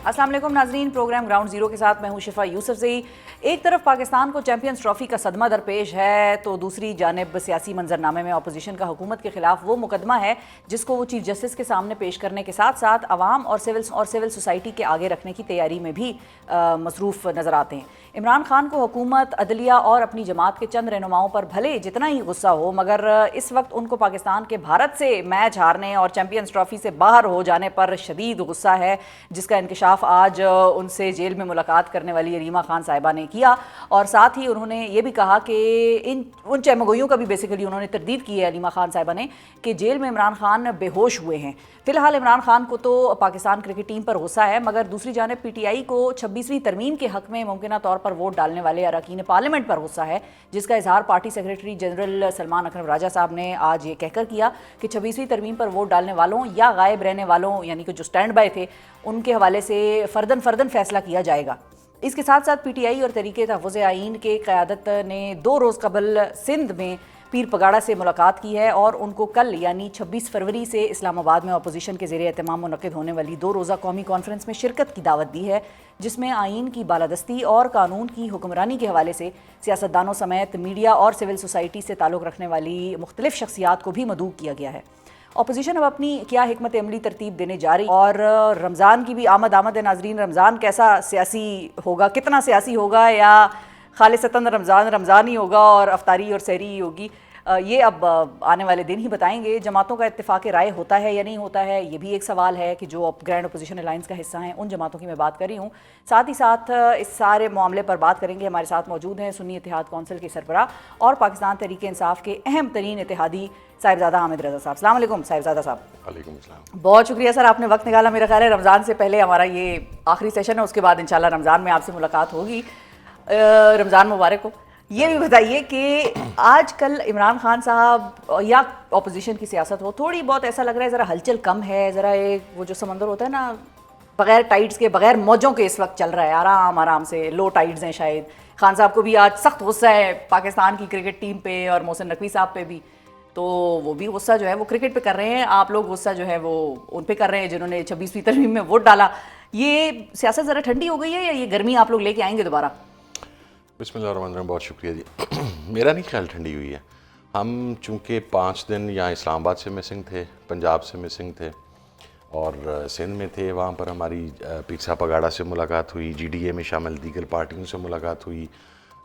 अस्सलाम वालेकुम नाजरीन, प्रोग्राम ग्राउंड जीरो के साथ मैं हूं शिफा यूसुफ ज़ई। एक तरफ पाकिस्तान को चैंपियंस ट्रॉफी का सदमा दरपेश है तो दूसरी जानिब सियासी मंजरनामे में अपोजिशन का हुकूमत के खिलाफ वो मुकदमा है जिसको वो चीफ जस्टिस के सामने पेश करने के साथ साथ अवाम और सिविल सोसाइटी के आगे रखने की तैयारी में भी मसरूफ़ नज़र आते हैं। इमरान खान को हुकूमत, अदलिया और अपनी जमात के चंद रहनुमाओं पर भले जितना ही गुस्सा हो, मगर इस वक्त उनको पाकिस्तान के भारत से मैच हारने और चैंपियंस ट्रॉफी से बाहर हो जाने पर शदीद गुस्सा है, जिसका इंकशाफ आज उनसे जेल में मुलाकात करने वाली रीमा खान साहिबा ने किया। और साथ ही उन्होंने ये भी कहा कि उन चमगोइयों का भी बेसिकली उन्होंने तरदीद की है रीमा खान साहिबा ने कि जेल में इमरान खान बेहोश हुए हैं। फ़िलहाल इमरान खान को तो पाकिस्तान क्रिकेट टीम पर गुस्सा है, मगर दूसरी जानिब PTI को 26वीं तरमीम के हक़ में मुमकिना तौर पर वोट डालने वाले अरकान पार्लियामेंट पर गुस्सा है, जिसका इजहार पार्टी सेक्रेटरी जनरल सलमान अकरम राजा साहब ने आज ये कहकर किया कि 26वीं तरमीम पर वोट डालने वालों या गायब रहने वालों यानी कि जो स्टैंड बाय थे उनके हवाले से फ़र्दन फैसला किया जाएगा। इसके साथ साथ PTI और तहरीके तहफ़्फ़ुज़ आईन के क़यादत ने 2 रोज़ कबल सिंध में पीर पगाड़ा से मुलाकात की है और उनको कल यानी 26 फरवरी से इस्लामाबाद में अपोजिशन के ज़ेरे एहतमाम मुनक़िद होने वाली 2 रोज़ा कौमी कॉन्फ्रेंस में शिरकत की दावत दी है, जिसमें आइन की बालादस्ती और कानून की हुक्मरानी के हवाले से सियासतदानों समेत मीडिया और सिविल सोसाइटी से ताल्लुक़ रखने वाली मुख्तलिफ़ शख्सियात को भी मदऊ किया गया है। अपोजिशन अब अपनी क्या हिकमत अमली तरतीब देने जा रही और रमज़ान की भी आमद है नाजरीन। रमज़ान कैसा सियासी होगा, कितना सियासी होगा या खालिसतन रमज़ान ही होगा और अफ्तारी और सहरी ही होगी, ये अब आने वाले दिन ही बताएंगे। जमातों का इत्तेफाक राय होता है या नहीं होता है, ये भी एक सवाल है कि जो ग्रैंड अपोजिशन अलायंस का हिस्सा हैं उन जमातों की मैं बात कर रही हूँ। साथ ही साथ इस सारे मामले पर बात करेंगे। हमारे साथ मौजूद हैं सुन्नी इत्तेहाद कौंसिल के सरबराह और पाकिस्तान तहरीक इंसाफ के अहम तरीन इत्तेहादी साहिबजादा हामिद रज़ा साहब। अस्सलाम वालेकुम साहिबजादा साहब। वालेकुम अस्सलाम। बहुत शुक्रिया सर, आपने वक्त निकाला। मेरा ख्याल है रमज़ान से पहले हमारा ये आखिरी सेशन है, उसके बाद इंशाल्लाह रमज़ान में आपसे मुलाकात होगी। रमज़ान मुबारक हो। ये भी बताइए कि आजकल इमरान खान साहब या अपोजिशन की सियासत हो, थोड़ी बहुत ऐसा लग रहा है ज़रा हलचल कम है, ज़रा एक वो जो समंदर होता है ना बग़ैर टाइड्स के बग़ैर मौजों के इस वक्त चल रहा है, आराम से लो टाइड्स हैं शायद। खान साहब को भी आज सख्त गुस्सा है पाकिस्तान की क्रिकेट टीम पे और मोहसिन नकवी साहब पे भी, तो वो भी गुस्सा जो है वो क्रिकेट पे कर रहे हैं। आप लोग गुस्सा जो है वो उन पे कर रहे हैं जिन्होंने 26वीं तरमीम में वोट डाला। ये सियासत ज़रा ठंडी हो गई है या ये गर्मी आप लोग लेके आएंगे दोबारा? बिस्मिल्लाहिर्रहमानिर्रहीम, बहुत शुक्रिया जी। मेरा नहीं ख्याल ठंडी हुई है। हम चूँकि 5 दिन यहाँ इस्लामाबाद से मिसिंग थे, पंजाब से मिसिंग थे और सिंध में थे, वहाँ पर हमारी पीर पगाड़ा से मुलाकात हुई, GDA में शामिल दीगर पार्टियों से मुलाकात हुई,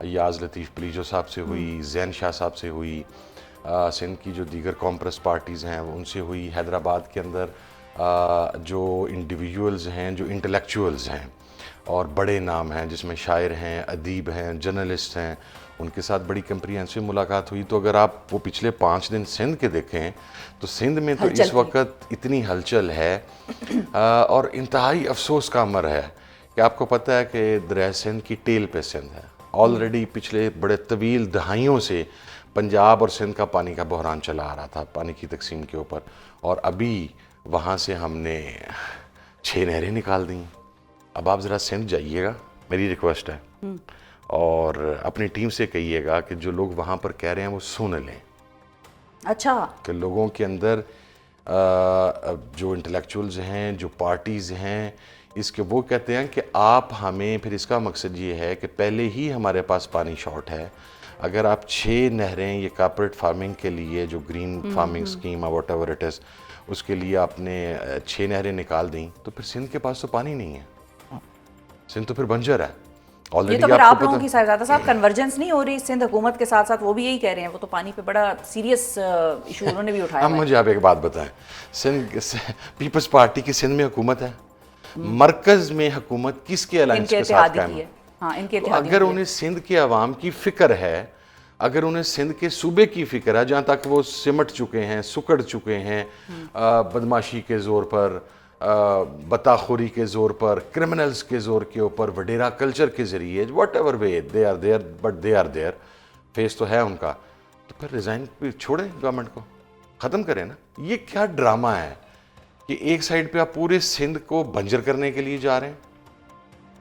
अय्याज़ लतीफ़ पलीजो साहब से हुई, ज़ैन शाह साहब से हुई, सिंध की जो दीगर कॉम्प्रेस पार्टीज़ हैं उनसे हुई। हैदराबाद के अंदर जो इंडिविजुअल्स हैं, जो इंटेलेक्चुअल्स हैं और बड़े नाम हैं, जिसमें शायर हैं, अदीब हैं, जर्नलिस्ट हैं, उनके साथ बड़ी कंप्रीहेंसिव मुलाकात हुई। तो अगर आप वो पिछले 5 दिन सिंध के देखें तो सिंध में तो इस वक्त इतनी हलचल है और इंतहाई अफसोस का अमर है कि आपको पता है कि दरिया सिंध की टेल पे सिंध है। ऑलरेडी पिछले बड़े तवील दहाइयों से पंजाब और सिंध का पानी का बहरान चला आ रहा था पानी की तकसीम के ऊपर, और अभी वहाँ से हमने 6 नहरें निकाल दी। अब आप ज़रा सिंध जाइएगा, मेरी रिक्वेस्ट है, और अपनी टीम से कहिएगा कि जो लोग वहाँ पर कह रहे हैं वो सुन लें। अच्छा, कि लोगों के अंदर जो इंटेलेक्चुअल्स हैं, जो पार्टीज़ हैं, इसके वो कहते हैं कि आप हमें, फिर इसका मकसद ये है कि पहले ही हमारे पास पानी शॉर्ट है, अगर आप 6 नहरें ये कॉर्पोरेट फार्मिंग के लिए जो ग्रीन फार्मिंग स्कीम है वॉट एवर इट इज़, उसके लिए आपने 6 नहरें निकाल दी तो फिर सिंध के पास तो पानी नहीं है, सिंध तो फिर बंजर है ऑलरेडी। ये तो फिर आप लोगों की साहिबजादा साहब कन्वर्जेंस नहीं हो रही सिंध हुकूमत के साथ साथ, वो भी यही कह रहे हैं, वो तो पानी पे बड़ा सीरियस इशू उन्होंने भी उठाया। अब मुझे आप एक बात बताएं, सिंध पीपल्स पार्टी की सिंध में हुकूमत है, मरकज में हुकूमत किसके अलायंस के साथ कायम है? हाँ, इनके तो अगर उन्हें सिंध के अवाम की फिक्र है, अगर उन्हें सिंध के सूबे की फिक्र है जहाँ तक वो सिमट चुके हैं, सुकड़ चुके हैं बदमाशी के ज़ोर पर, बताखोरी के ज़ोर पर, क्रिमिनल्स के ज़ोर के ऊपर, वडेरा कल्चर के ज़रिए, what ever way they are there, but they are there, face तो है उनका, तो फिर रिज़ाइन छोड़ें, गवर्नमेंट को ख़त्म करें ना। ये क्या ड्रामा है कि एक साइड पे आप पूरे सिंध को बंजर करने के लिए जा रहे हैं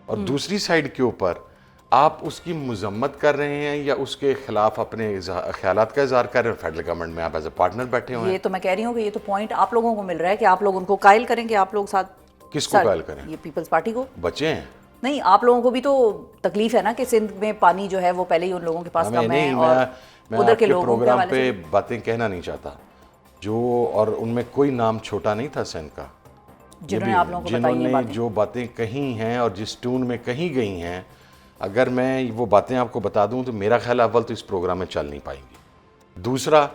और दूसरी साइड के ऊपर आप उसकी मजम्मत कर रहे हैं या उसके खिलाफ अपने ख्यालात का इजहार कर रहे हैं। फेडरल गवर्नमेंट में आप एज ए पार्टनर बैठे हुए हैं। ये तो मैं कह रही हूँ कि ये तो पॉइंट आप लोगों को मिल रहा है कि आप लोग उनको कायल करेंगे, आप लोग साथ کس کو قائل کریں؟ یہ پیپلز پارٹی کو. بچے ہیں نہیں, آپ لوگوں کو بھی تو تکلیف ہے نا کہ سندھ میں پانی جو ہے وہ پہلے ہی ان لوگوں کے پاس کم ہے, اور ادھر کے لوگوں کے پروگرام پہ باتیں کہنا نہیں چاہتا جو, اور ان میں کوئی نام چھوٹا نہیں تھا سندھ کا, جنہوں نے آپ لوگوں کو جنہوں بتائی ہیں نے باتیں. جو باتیں کہی ہیں اور جس ٹون میں کہی گئی ہیں, اگر میں وہ باتیں آپ کو بتا دوں تو میرا خیال اول تو اس پروگرام میں چل نہیں پائیں گی. دوسرا,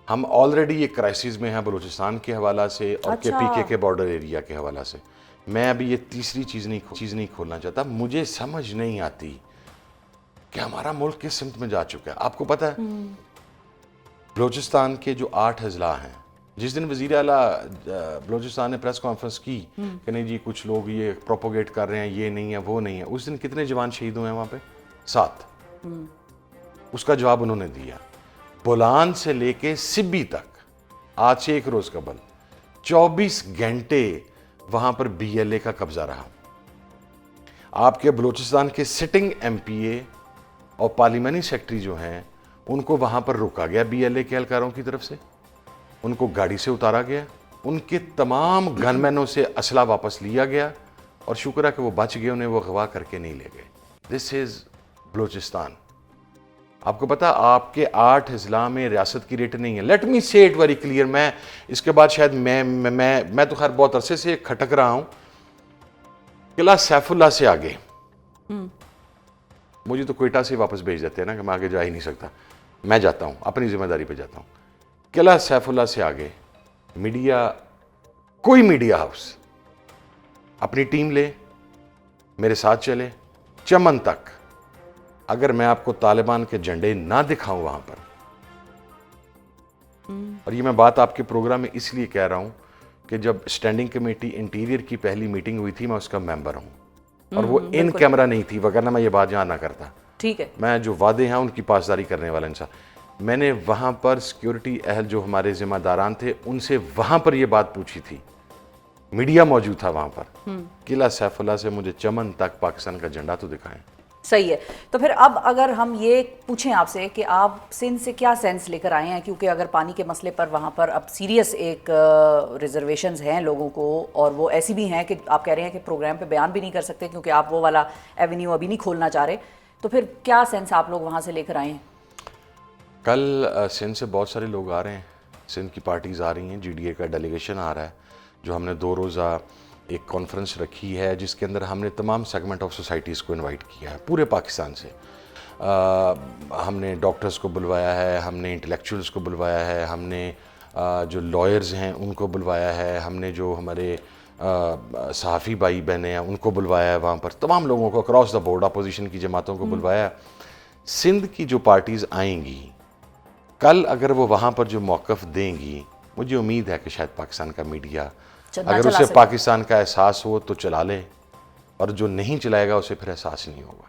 ہم آلریڈی یہ کرائسس میں ہیں بلوچستان کے حوالہ سے اور کے پی کے بارڈر ایریا کے حوالہ سے. میں ابھی یہ تیسری چیز نہیں کھولنا چاہتا. مجھے سمجھ نہیں آتی کہ ہمارا ملک کس سمت میں جا چکا ہے. آپ کو پتہ ہے بلوچستان کے جو 8 اضلاع ہیں, جس دن وزیر اعلیٰ بلوچستان نے پریس کانفرنس کی کہ نہیں جی کچھ لوگ یہ پروپوگیٹ کر رہے ہیں, یہ نہیں ہے وہ نہیں ہے, اس دن کتنے جوان شہید ہوئے ہیں وہاں پہ؟ 7. اس کا جواب انہوں نے دیا. بولان سے لے کے سبی تک آج سے 1 روز قبل 24 گھنٹے وہاں پر بی ایل اے کا قبضہ رہا. آپ کے بلوچستان کے سٹنگ ایم پی اے اور پارلیمانی سیکٹری جو ہیں ان کو وہاں پر روکا گیا بی ایل اے کے اہلکاروں کی طرف سے, ان کو گاڑی سے اتارا گیا, ان کے تمام گن مینوں سے اسلحہ واپس لیا گیا, اور شکر ہے کہ وہ بچ گئے, انہیں وہ اغوا کر کے نہیں لے گئے. دس از بلوچستان. آپ کو پتا آپ کے 8 اضلاع میں ریاست کی ریٹ نہیں ہے. لیٹ می سے اٹ ویری کلیئر. میں اس کے بعد شاید میں تو خیر بہت عرصے سے کھٹک رہا ہوں. قلعہ سیف اللہ سے آگے مجھے تو کوئٹہ سے واپس بھیج دیتے ہیں نا کہ میں آگے جا ہی نہیں سکتا. میں جاتا ہوں, اپنی ذمہ داری پہ جاتا ہوں. قلعہ سیف اللہ سے آگے میڈیا, کوئی میڈیا ہاؤس اپنی ٹیم لے, میرے ساتھ چلے چمن تک. اگر میں آپ کو طالبان کے جھنڈے نہ دکھاؤں وہاں پر, اور یہ میں بات آپ کے پروگرام میں اس لیے کہہ رہا ہوں کہ جب اسٹینڈنگ کمیٹی انٹیریئر کی پہلی میٹنگ ہوئی تھی میں اس کا ممبر ہوں, اور وہ ان کیمرہ نہیں تھی, وگرنہ میں یہ بات یہاں نہ کرتا. ٹھیک ہے, میں جو وعدے ہیں ان کی پاسداری کرنے والا انسان. میں نے وہاں پر سیکیورٹی اہل جو ہمارے ذمہ داران تھے ان سے وہاں پر یہ بات پوچھی تھی, میڈیا موجود تھا وہاں پر. قلعہ سیف اللہ سے مجھے چمن تک پاکستان کا جھنڈا تو دکھائیں. صحیح ہے. تو پھر اب اگر ہم یہ پوچھیں آپ سے کہ آپ سندھ سے کیا سینس لے کر آئے ہیں, کیونکہ اگر پانی کے مسئلے پر وہاں پر اب سیریس ایک ریزرویشنز ہیں لوگوں کو, اور وہ ایسی بھی ہیں کہ آپ کہہ رہے ہیں کہ پروگرام پہ بیان بھی نہیں کر سکتے کیونکہ آپ وہ والا ایونیو ابھی نہیں کھولنا چاہ رہے, تو پھر کیا سینس آپ لوگ وہاں سے لے کر آئے ہیں؟ کل سندھ سے بہت سارے لوگ آ رہے ہیں, سندھ کی پارٹیز آ رہی ہیں, جی ڈی اے کا ڈیلیگیشن آ رہا ہے, جو ہم نے 2 روزہ ایک کانفرنس رکھی ہے جس کے اندر ہم نے تمام سیگمنٹ آف سوسائٹیز کو انوائٹ کیا ہے پورے پاکستان سے. ہم نے ڈاکٹرز کو بلوایا ہے, ہم نے انٹلیکچوئلز کو بلوایا ہے, ہم نے جو لائرز ہیں ان کو بلوایا ہے, ہم نے جو ہمارے صحافی بھائی بہنیں ہیں ان کو بلوایا ہے وہاں پر, تمام لوگوں کو اکراس دا بورڈ, اپوزیشن کی جماعتوں کو بلوایا ہے. سندھ کی جو پارٹیز آئیں گی کل اگر وہ وہاں پر جو موقف دیں گی, مجھے امید ہے کہ شاید پاکستان کا میڈیا اگر اسے پاکستان کا احساس ہو تو چلا لے, اور جو نہیں چلائے گا اسے پھر احساس نہیں ہوگا.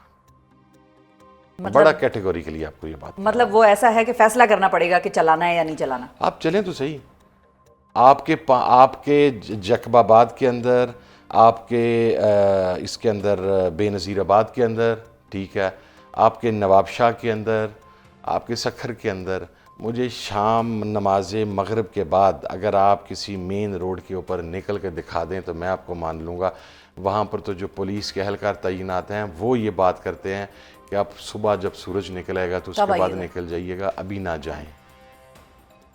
بڑا کیٹیگوریکلی آپ کو یہ بات, مطلب وہ ایسا ہے کہ فیصلہ کرنا پڑے گا کہ چلانا ہے یا نہیں چلانا. آپ چلیں تو صحیح. آپ کے جقب آباد کے اندر, آپ کے اس کے اندر بے نظیر آباد کے اندر, ٹھیک ہے, آپ کے نواب شاہ کے اندر, آپ کے سکھر کے اندر, مجھے شام نماز مغرب کے بعد اگر آپ کسی مین روڈ کے اوپر نکل کے دکھا دیں تو میں آپ کو مان لوں گا. وہاں پر تو جو پولیس کے اہلکار تعینات ہیں وہ یہ بات کرتے ہیں کہ آپ صبح جب سورج نکلے گا تو اس کے بعد نکل جائیے گا, ابھی نہ جائیں.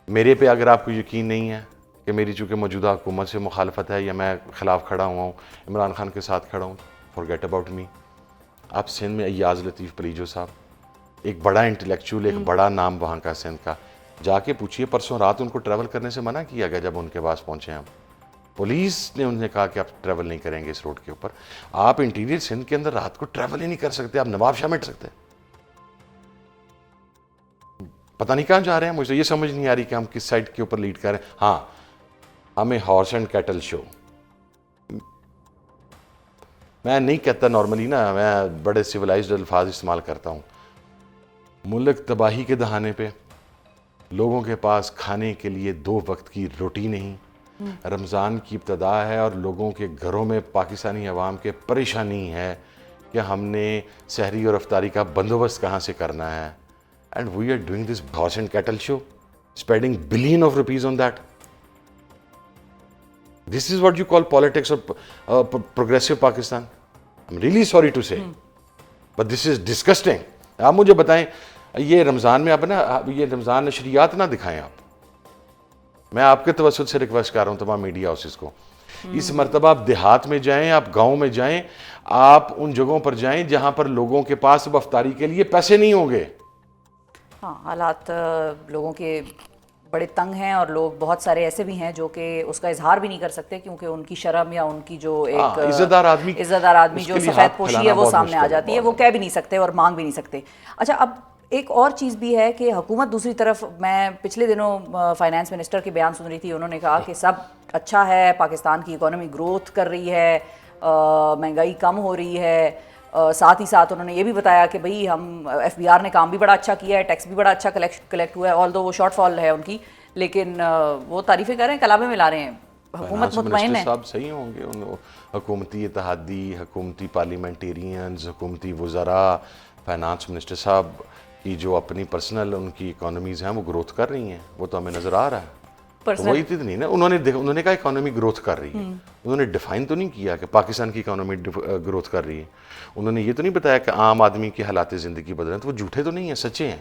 میرے پہ اگر آپ کو یقین نہیں ہے کہ میری چونکہ موجودہ حکومت سے مخالفت ہے یا میں خلاف کھڑا ہوا ہوں, عمران خان کے ساتھ کھڑا ہوں, فارگیٹ اباؤٹ می. آپ سندھ میں ایاز لطیف پلیجو صاحب, ایک بڑا انٹلیکچوئل, ایک بڑا نام وہاں کا سندھ کا, جا کے پوچھئے پرسوں رات ان کو ٹریول کرنے سے منع کیا گیا جب ان کے پاس پہنچے ہم. پولیس نے انہیں کہا کہ آپ ٹریول نہیں کریں گے اس روڈ کے اوپر. آپ انٹیریئر سندھ کے اندر رات کو ٹریول ہی نہیں کر سکتے, آپ نواب شاہ میں اٹھ سکتے. پتہ نہیں کہاں جا رہے ہیں, مجھے یہ سمجھ نہیں آ رہی کہ ہم کس سائڈ کے اوپر لیڈ کر رہے ہیں. ہاں, ہمیں ہارس اینڈ کیٹل شو, میں نہیں کہتا نارملی نا, میں بڑے سویلائزڈ الفاظ استعمال کرتا ہوں. ملک تباہی کے دہانے پہ, لوگوں کے پاس کھانے کے لیے 2 وقت کی روٹی نہیں, رمضان کی ابتدا ہے اور لوگوں کے گھروں میں پاکستانی عوام کے پریشانی ہے کہ ہم نے سحری اور افطاری کا بندوبست کہاں سے کرنا ہے. And we are doing this horse and cattle show, spending billion of rupees on that. This is what you call politics of progressive Pakistan? I'm really sorry to say, but this is disgusting. آپ مجھے بتائیں یہ رمضان میں آپ نا یہ رمضان نشریات نہ دکھائیں آپ. میں آپ کے توسط سے ریکویسٹ کر رہا ہوں تمام میڈیا ہاؤسز کو, اس مرتبہ آپ دیہات میں جائیں, آپ گاؤں میں جائیں, آپ ان جگہوں پر جائیں جہاں پر لوگوں کے پاس اب افطاری کے لیے پیسے نہیں ہوں گے. ہاں, حالات لوگوں کے بڑے تنگ ہیں, اور لوگ بہت سارے ایسے بھی ہیں جو کہ اس کا اظہار بھی نہیں کر سکتے کیونکہ ان کی شرم یا ان کی جو ایک عزت دار آدمی جو سفید پوشی ہے وہ سامنے آ جاتی ہے, وہ کہہ بھی نہیں سکتے اور مانگ بھی نہیں سکتے. اچھا, اب ایک اور چیز بھی ہے کہ حکومت دوسری طرف, میں پچھلے دنوں فائنانس منسٹر کے بیان سن رہی تھی, انہوں نے کہا کہ سب اچھا ہے, پاکستان کی اکانومی گروتھ کر رہی ہے, مہنگائی کم ہو رہی ہے, ساتھ ہی ساتھ انہوں نے یہ بھی بتایا کہ بھئی ہم ایف بی آر نے کام بھی بڑا اچھا کیا ہے, ٹیکس بھی بڑا اچھا کلیکٹ ہوا ہے, آلدو وہ شارٹ فال ہے ان کی, لیکن وہ تعریفیں کر رہے ہیں, کلابیں ملا رہے ہیں. حکومت مطمئن ہے. صاحب صحیح ہوں گے, حکومتی اتحادی, حکومتی پارلیمنٹیرینز, حکومتی وزراء, فائنانس منسٹر صاحب کی جو اپنی پرسنل ان کی اکانومیز ہیں وہ گروتھ کر رہی ہیں, وہ تو ہمیں نظر آ رہا ہے. وہی تو نہیں نا, انہوں نے کہا اکانومی گروتھ کر رہی ہے, انہوں نے ڈیفائن تو نہیں کیا کہ پاکستان کی اکانومی گروتھ کر رہی ہے. انہوں نے یہ تو نہیں بتایا کہ عام آدمی کے حالات زندگی بدل رہے ہیں, تو وہ جھوٹے تو نہیں ہیں, سچے ہیں.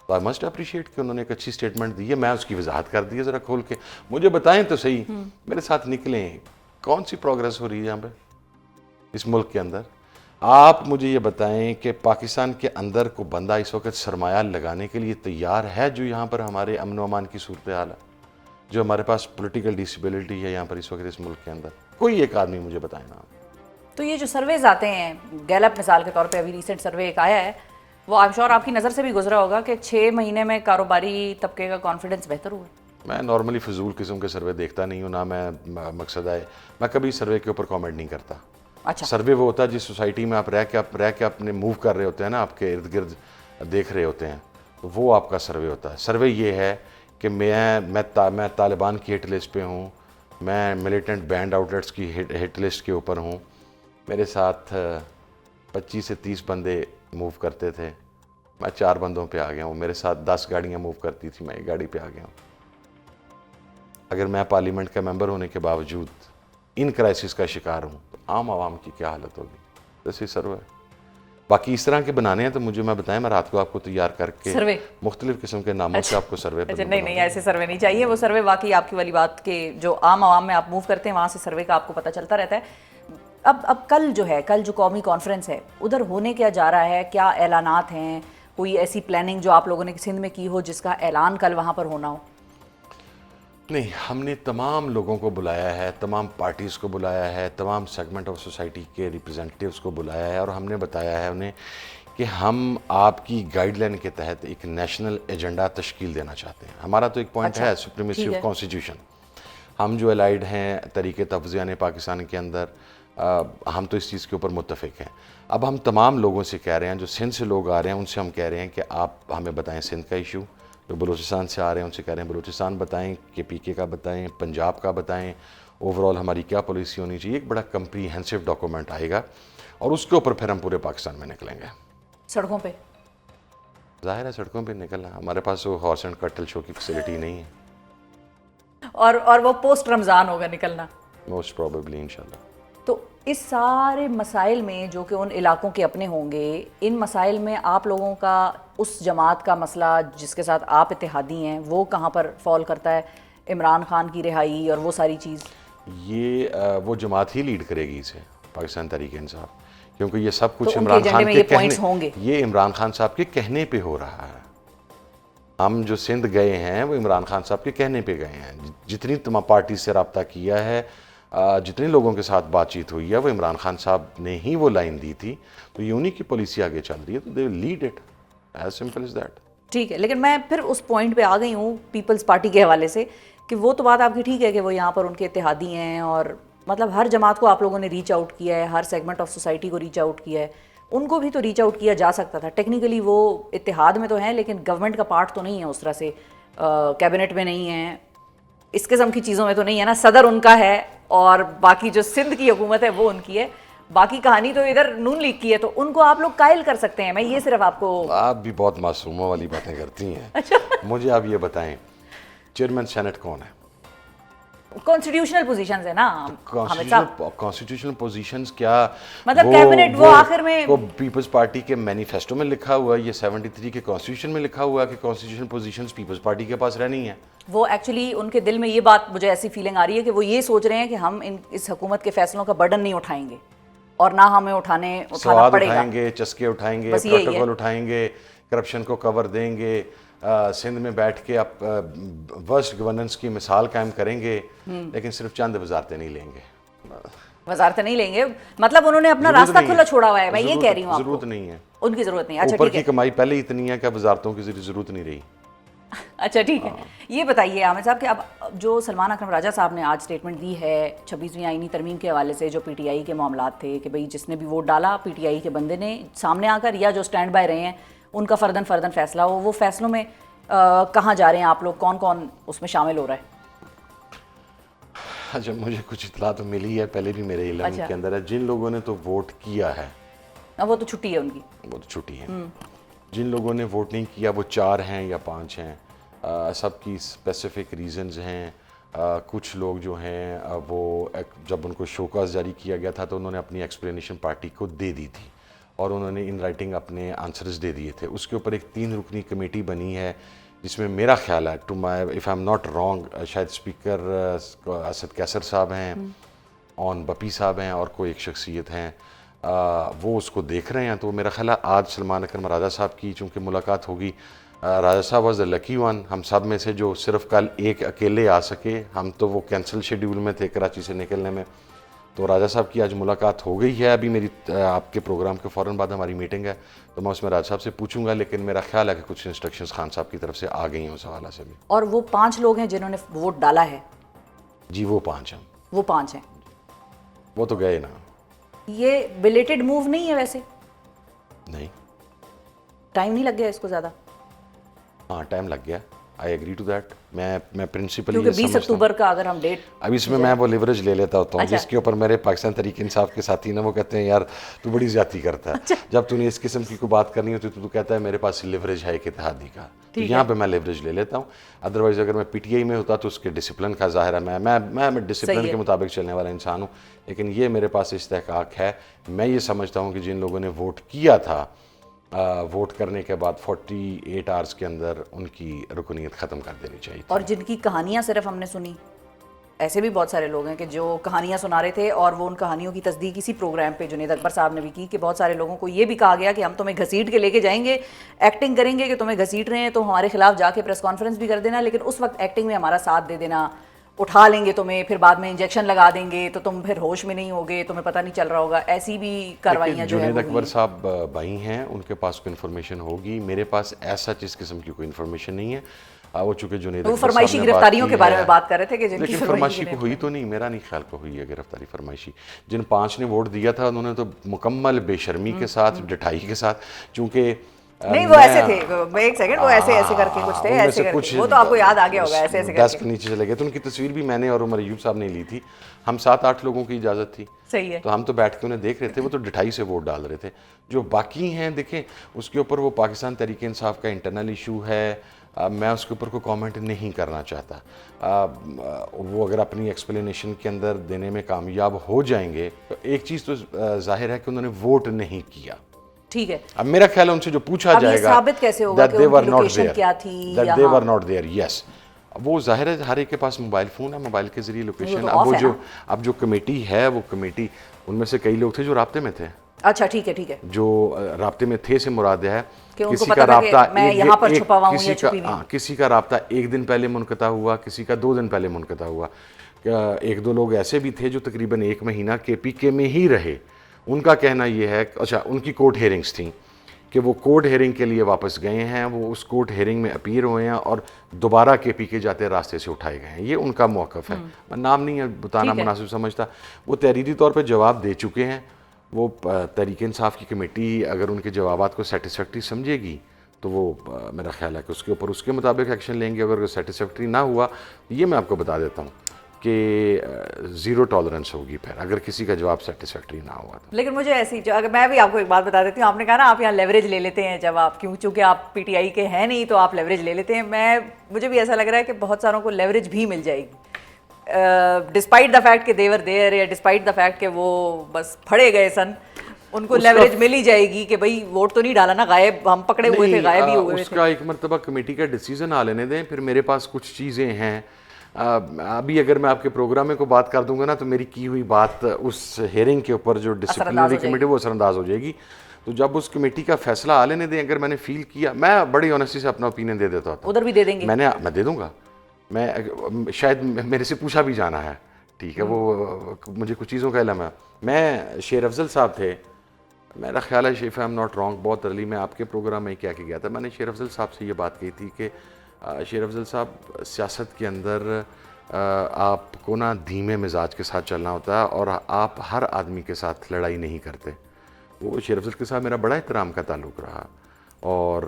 تو آئی مسٹ اپریشیٹ کہ انہوں نے ایک اچھی اسٹیٹمنٹ دی ہے, میں اس کی وضاحت کر دی ہے ذرا کھول کے. مجھے بتائیں تو صحیح, میرے ساتھ نکلیں, کون سی پروگرس ہو رہی ہے یہاں پہ اس ملک کے اندر. آپ مجھے یہ بتائیں کہ پاکستان کے اندر کو بندہ اس وقت سرمایہ لگانے کے لیے تیار ہے جو یہاں پر ہمارے امن و امان کی صورتحال ہے, جو ہمارے پاس پولیٹیکل ڈسیبلٹی ہے یہاں پر اس وقت اس ملک کے اندر, کوئی ایک آدمی مجھے بتائیں نا. تو یہ جو سرویز آتے ہیں, گیلپ مثال کے طور پہ ابھی ریسنٹ سروے ایک آیا ہے, وہ آئی ایم شور آپ کی نظر سے بھی گزرا ہوگا کہ 6 مہینے میں کاروباری طبقے کا کانفیڈنس بہتر ہوا. میں نارملی فضول قسم کے سروے دیکھتا نہیں ہوں, نہ میں مقصد ہے, میں کبھی سروے کے اوپر کامنٹ نہیں کرتا. اچھا, سروے وہ ہوتا ہے جس سوسائٹی میں آپ رہ کے اپنے موو کر رہے ہوتے ہیں نا, آپ کے ارد گرد دیکھ رہے ہوتے ہیں, تو وہ آپ کا سروے ہوتا ہے. سروے یہ ہے کہ میں طالبان کی ہٹ لسٹ پہ ہوں, میں ملیٹنٹ بینڈ آؤٹلیٹس کی ہٹ لسٹ کے اوپر ہوں, میرے ساتھ 25 سے 30 بندے موو کرتے تھے, میں 4 بندوں پہ آ گیا ہوں. میرے ساتھ 10 گاڑیاں موو کرتی تھی, میں 1 گاڑی پہ آ گیا ہوں. اگر میں پارلیمنٹ کا ممبر ہونے کے باوجود ان کرائسس کا شکار ہوں تو عام عوام کی کیا حالت ہوگی. جیسے سروے باقی اس طرح کے بنانے ہیں تو مجھے میں بتائیں, میں رات کو آپ کو تیار کر کے مختلف قسم کے ناموں سے آپ کو سروے. نہیں, ایسے سروے نہیں چاہیے. وہ سروے واقعی آپ کی والی بات کہ جو عام عوام میں آپ موو کرتے ہیں وہاں سے سروے کا آپ کو پتہ چلتا رہتا ہے. اب کل جو قومی کانفرنس ہے, ادھر ہونے کیا جا رہا ہے, کیا اعلانات ہیں, کوئی ایسی پلاننگ جو آپ لوگوں نے سندھ میں کی ہو جس کا اعلان کل وہاں پر ہونا ہو؟ نہیں, ہم نے تمام لوگوں کو بلایا ہے, تمام پارٹیز کو بلایا ہے, تمام سیگمنٹ آف سوسائٹی کے ریپرزینٹیوز کو بلایا ہے, اور ہم نے بتایا ہے انہیں کہ ہم آپ کی گائیڈ لائن کے تحت ایک نیشنل ایجنڈا تشکیل دینا چاہتے ہیں. ہمارا تو ایک پوائنٹ ہے سپریمیسی آف کانسٹیٹیوشن. ہم جو الائیڈ ہیں طریق تفضیان پاکستان کے اندر, ہم تو اس چیز کے اوپر متفق ہیں. اب ہم تمام لوگوں سے کہہ رہے ہیں, جو سندھ سے لوگ آ رہے ہیں ان سے ہم کہہ رہے ہیں کہ آپ ہمیں بتائیں سندھ کا ایشو, جو بلوچستان سے آ رہے ہیں ان سے کہہ رہے ہیں بلوچستان بتائیں, کہ پی کے کا بتائیں, پنجاب کا بتائیں, اوور آل ہماری کیا پالیسی ہونی چاہیے. ایک بڑا کمپریہنسو ڈاکومنٹ آئے گا, اور اس کے اوپر پھر ہم پورے پاکستان میں نکلیں گے. سڑکوں پہ ظاہر ہے سڑکوں پہ نکلنا, ہمارے پاس وہ ہارس اینڈ کٹل شو کی فیسلٹی نہیں ہے. اور وہ پوسٹ رمضان ہوگا نکلنا موسٹ پروبیبلی انشاءاللہ. تو اس سارے مسائل میں جو کہ ان علاقوں کے اپنے ہوں گے, ان مسائل میں آپ لوگوں کا اس جماعت کا مسئلہ جس کے ساتھ آپ اتحادی ہیں وہ کہاں پر فال کرتا ہے؟ عمران خان کی رہائی اور وہ ساری چیز, یہ وہ جماعت ہی لیڈ کرے گی اسے, پاکستان تحریک انصاف, کیونکہ یہ سب کچھ تو ان کے عمران ایجنڈے خان میں کے یہ پوائنٹس ہوں گے. یہ عمران خان صاحب کے کہنے پہ ہو رہا ہے. ہم جو سندھ گئے ہیں وہ عمران خان صاحب کے کہنے پہ گئے ہیں. جتنی تمام پارٹی سے رابطہ کیا ہے, جتنے لوگوں کے ساتھ بات چیت ہوئی ہے, وہ عمران خان صاحب نے ہی وہ لائن دی تھی, تو یہ انہی کی پالیسی آگے چل رہی ہے, تو they lead it, as simple is that. ٹھیک ہے, لیکن میں پھر اس پوائنٹ پہ آ گئی ہوں پیپلز پارٹی کے حوالے سے کہ وہ تو بات آپ کی ٹھیک ہے کہ وہ یہاں پر ان کے اتحادی ہیں, اور مطلب ہر جماعت کو آپ لوگوں نے ریچ آؤٹ کیا ہے, ہر سیگمنٹ آف سوسائٹی کو ریچ آؤٹ کیا ہے. ان کو بھی تو ریچ آؤٹ کیا جا سکتا تھا. ٹیکنیکلی وہ اتحاد میں تو ہیں لیکن گورنمنٹ کا پارٹ تو نہیں ہے اس طرح سے, کیبنٹ میں نہیں ہے, اس قسم کی چیزوں میں تو نہیں ہے نا. صدر ان کا ہے اور باقی جو سندھ کی حکومت ہے وہ ان کی ہے. باقی کہانی تو ادھر نون لیگ کی ہے, تو ان کو آپ لوگ قائل کر سکتے ہیں. میں یہ صرف آپ کو, آپ بھی بہت معصوموں والی باتیں کرتی ہیں. مجھے آپ یہ بتائیں چیئرمین سینٹ کون ہے कॉन्स्टिट्यूशनल पोजीशंस है ना हामिद साहब, कॉन्स्टिट्यूशनल पोजीशंस क्या, मतलब कैबिनेट वो आखिर में वो पीपल्स पार्टी के मैनिफेस्टो में लिखा हुआ है, ये 73 के कॉन्स्टिट्यूशन में लिखा हुआ है कि कॉन्स्टिट्यूशनल पोजीशंस पीपल्स पार्टी के पास रहनी है। वो एक्चुअली उनके दिल में ये बात, मुझे ऐसी फीलिंग आ रही है कि वो ये सोच रहे हैं कि हम इस हुकूमत के फैसलों का बर्डन नहीं उठाएंगे और ना हमें उठाना पड़ेगा, उठाएंगे, चस्के उठाएंगे, प्रोटोकॉल उठाएंगे, करप्शन को कवर देंगे, सिंध में बैठ के आप वर्स्ट गवर्नेंस की मिसाल कायम करेंगे, लेकिन सिर्फ चंद वजारतें नहीं लेंगे। वजारतें नहीं लेंगे, मतलब उन्होंने अपना रास्ता खुला छोड़ा हुआ है, मैं ये कह रही हूँ। जरूरत नहीं है, उनकी जरूरत नहीं। अच्छा ऊपर ठीक की है, कमाई पहले ही इतनी है कि वजारतों की जरूरत नहीं रही। अच्छा ठीक है, ये बताइए आमिर साहब कि अब जो सलमान अकरम राजा साहब ने आज स्टेटमेंट दी है 26वीं आईनी तरमीम के हवाले से, जो पीटीआई के मामलात थे कि भाई जिसने भी वोट डाला पीटीआई के बंदे ने सामने आकर, या जो स्टैंड बाय रहे हैं उनका फर्दन फैसला हो, वो फैसलों में कहाँ जा रहे हैं आप लोग, कौन कौन उसमें शामिल हो रहा है? अच्छा, मुझे कुछ इतला तो मिली है, पहले भी मेरे इल्म के अंदर है, जिन लोगों ने तो वोट किया है, वो तो छुट्टी है उनकी, वो तो छुट्टी है। जिन लोगों ने वोट नहीं किया वो 4 हैं या 5 हैं, सबकी स्पेसिफिक रीजंस हैं। कुछ लोग जो हैं वो जब उनको शोकास जारी किया गया था तो उन्होंने अपनी एक्सप्लेनेशन पार्टी को दे दी थी और उन्होंने इन राइटिंग अपने आंसर्स दे दिए थे। उसके ऊपर एक 3 रुकनी कमेटी बनी है जिसमें मेरा ख्याल है, to my if I am not wrong, शायद स्पीकर असद कैसर साहब हैं, ऑन बपी साहब हैं और कोई एक शख्सियत हैं, वो उसको देख रहे हैं। तो मेरा ख्याल है आज सलमान अकरम राजा साहब की चूँकि मुलाकात होगी, राजा साहब वॉज द लकी वन, हम सब में से जो सिर्फ कल एक अकेले आ सके, हम तो वो कैंसिल शेड्यूल में थे कराची से निकलने में, तो राजा साहब की आज मुलाकात हो गई है। अभी मेरी आपके प्रोग्राम के फ़ौरन बाद हमारी मीटिंग है तो मैं उसमें राजा साहब से पूछूंगा, लेकिन मेरा ख्याल है कि कुछ इंस्ट्रक्शंस खान साहब की तरफ से आ गई हैं उस हवाला से भी। और वो 5 लोग हैं जिन्होंने वोट डाला है? जी वो 5 हैं। वो 5 हैं, वो तो गए ना। ये बिलेटेड मूव नहीं है वैसे? नहीं, टाइम नहीं लग गया इसको ज़्यादा? हाँ टाइम लग गया, आई एग्री टू दैट। मैं प्रिंसिपली क्योंकि 20 अक्टूबर का अगर हम डेट, अब इसमें मैं वो लिवरेज ले लेता होता हूँ जिसके ऊपर मेरे पाकिस्तान तहरीक इंसाफ के साथी ना वो कहते हैं यार तू बड़ी ज्यादती करता है, जब तूने इस किस्म की कोई बात करनी होती तो तू कहता है मेरे पास लिवरेज है एक इत्तेहादी का, तो यहाँ पे मैं लिवरेज ले लेता हूँ। अदरवाइज अगर मैं पीटीआई में होता तो उसके डिसिप्लिन का ज़ाहिर है, मैं डिसिप्लिन के मुताबिक चलने वाला इंसान हूँ, लेकिन ये मेरे पास इस्तेहकाक है। मैं ये समझता हूँ कि जिन लोगों ने वोट किया था, वोट करने के बाद 48 आवर्स के अंदर उनकी रुकनीत ख़त्म कर देनी चाहिए। और जिनकी कहानियाँ सिर्फ हमने सुनी, ऐसे भी बहुत सारे लोग हैं कि जो कहानियाँ सुना रहे थे और वो उन कहानियों की तस्दीक इसी प्रोग्राम पे जुनेद अकबर साहब ने भी की कि बहुत सारे लोगों को ये भी कहा गया कि हम तुम्हें घसीट के लेके जाएंगे, एक्टिंग करेंगे कि तुम्हें घसीट रहे हैं तो हमारे खिलाफ जाके प्रेस कॉन्फ्रेंस भी कर देना, लेकिन उस वक्त एक्टिंग में हमारा साथ दे देना, उठा लेंगे तुम्हें, फिर बाद में इंजेक्शन लगा देंगे तो तुम फिर होश में नहीं होगे, तुम्हें पता नहीं चल रहा होगा। ऐसी भी कार्रवाइयाँ जो है जुनेद अकबर साहब भाई हैं, उनके पास कोई इन्फॉर्मेशन होगी, मेरे पास ऐसा इस किस्म की कोई इन्फॉर्मेशन नहीं है। वो चूँकि जुनेद वो फरमाइशी गिरफ्तारियों के बारे में बात कर रहे थे कि जिनकी लेकिन फरमाइशी को हुई तो नहीं, मेरा नहीं ख्याल को हुई है गिरफ्तारी फरमाइशी। जिन 5 ने वोट दिया था उन्होंने तो मुकम्मल बेशर्मी के साथ, डटाई के साथ, चूँकि नहीं वो ऐसे थे, एक सेकंड, वो ऐसे करके कुछ थे, ऐसे करके, वो तो आपको याद आ गया होगा, ऐसे करके 10 के नीचे चले गए। तो उनकी तस्वीर भी मैंने और उमर अयूब साहब ने ली थी, हम 7-8 लोगों की इजाज़त थी, सही है, तो हम तो बैठ के उन्हें देख रहे थे, वो तो डठाई से वोट डाल रहे थे। जो बाकी हैं देखें उसके ऊपर वो पाकिस्तान तहरीक इंसाफ का इंटरनल इशू है, मैं उसके ऊपर कोई कमेंट नहीं करना चाहता। वो अगर अपनी एक्सप्लेनेशन के अंदर देने में कामयाब हो जाएंगे तो एक चीज़ तो जाहिर है कि उन्होंने वोट नहीं किया, ठीक है। अब मेरा ख्याल है उनसे जो पूछा जाएगा साबित कैसे होगा कि उनकी लोकेशन क्या थी, that they were not there, yes। वो जाहिर है हर एक के पास मोबाइल फ़ोन है, मोबाइल के ज़रिए लोकेशन। अब जो कमेटी है वो कमेटी, उनमें से कई लोग थे जो राब्ते में थे। अच्छा ठीक है, ठीक है, जो राब्ते में थे से मुराद है किसी का राब्ता किसी का राब्ता 1 दिन पहले मुनक़ता हुआ, किसी का 2 दिन पहले मुनक़ता हुआ। 1-2 लोग ऐसे भी थे जो तकरीबन 1 महीना KPK में ही रहे। उनका कहना ये है, अच्छा उनकी कोर्ट हेयरिंग्स थी कि वो कोर्ट हेयरिंग के लिए वापस गए हैं, वो उस कोर्ट हेयरिंग में अपीयर हुए हैं और दोबारा KPK जाते रास्ते से उठाए गए हैं। ये उनका मौक़िफ़ है, मैं नाम नहीं बताना मुनासिब समझता। वो तहरीरी तौर पर जवाब दे चुके हैं। वो तहरीक इंसाफ की कमेटी अगर उनके जवाबात को सेटिस्फैक्ट्री समझेगी तो वो मेरा ख्याल है कि उसके ऊपर उसके मुताबिक एक्शन लेंगे। अगर सेटिस्फैक्ट्री ना हुआ, ये मैं आपको बता देता हूँ कि 0 टॉलरेंस होगी फिर अगर किसी का जवाब सेटिस्फैक्ट्री ना हुआ तो। लेकिन मुझे ऐसी, जो अगर मैं भी आपको एक बात बता देती हूँ, आपने कहा ना आप यहाँ लेवरेज ले लेते हैं जब आप, क्यों चूँकि आप PTI के हैं नहीं तो आप लेवरेज ले लेते हैं। मुझे भी ऐसा लग रहा है कि बहुत सारों को लेवरेज भी मिल जाएगी। डिस्पाइट द फैक्ट कि देवर देयर या डिस्पाइट द फैक्ट कि वो बस फड़े गए सन, उनको लेवरेज मिल ही जाएगी कि भाई वोट तो नहीं डाला ना, गायब हम पकड़े हुए थे, गायब ही हुए थे। उसका एक मरतबा कमेटी का डिसीजन आ लेने दें, फिर मेरे पास कुछ चीज़ें हैं। अभी अगर मैं आपके प्रोग्राम में को बात कर दूंगा ना तो मेरी की हुई बात उस हेयरिंग के ऊपर जो डिसिप्लिनरी कमेटी वो असरअंदाज हो जाएगी। तो जब उस कमेटी का फैसला आ लेने दें, अगर मैंने फील किया, मैं बड़ी ऑनेस्टी से अपना ओपिनियन दे देता था। उधर भी दे देंगे? मैं दे दूंगा। मैं शायद मेरे से पूछा भी जाना है, ठीक है, वो मुझे कुछ चीज़ों का इल्म है। मैं शेर अफजल साहब थे, मेरा ख्याल है if I am not wrong, बहुत अर्ली मैं आपके प्रोग्राम में क्या गया था, मैंने शेर अफजल साहब से ये बात कही थी कि शेर अफजल साहब, सियासत के अंदर आपको ना धीमे मिजाज के साथ चलना होता है और आप हर आदमी के साथ लड़ाई नहीं करते। वो शेर अफजल के साथ मेरा बड़ा एहतराम का ताल्लुक़ रहा और